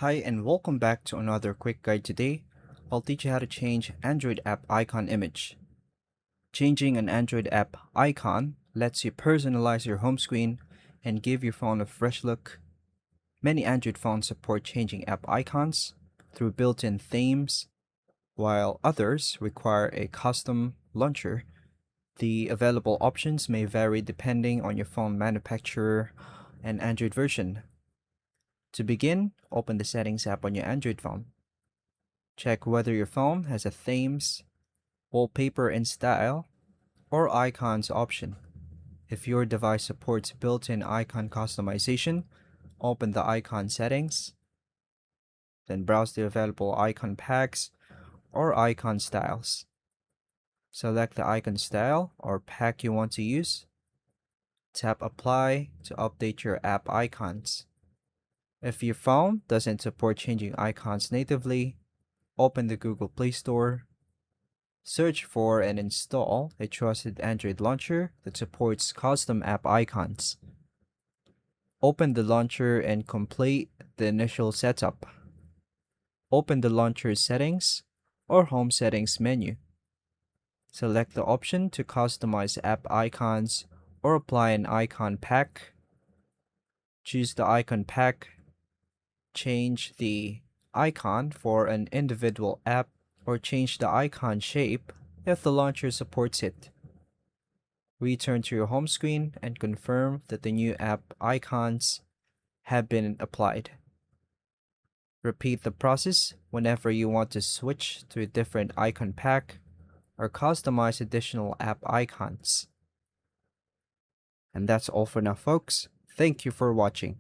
Hi and welcome back to another quick guide. Today, I'll teach you how to change Android app icon image. Changing an Android app icon lets you personalize your home screen and give your phone a fresh look. Many Android phones support changing app icons through built-in themes, while others require a custom launcher. The available options may vary depending on your phone manufacturer and Android version. To begin, open the Settings app on your Android phone. Check whether your phone has a themes, wallpaper and style, or icons option. If your device supports built-in icon customization, open the icon settings, then browse the available icon packs or icon styles. Select the icon style or pack you want to use. Tap Apply to update your app icons. If your phone doesn't support changing icons natively, open the Google Play Store. Search for and install a trusted Android launcher that supports custom app icons. Open the launcher and complete the initial setup. Open the launcher settings or home settings menu. Select the option to customize app icons or apply an icon pack. Choose the icon pack. Change the icon for an individual app or change the icon shape if the launcher supports it. Return to your home screen and confirm that the new app icons have been applied. Repeat the process whenever you want to switch to a different icon pack or customize additional app icons. And that's all for now, folks. Thank you for watching.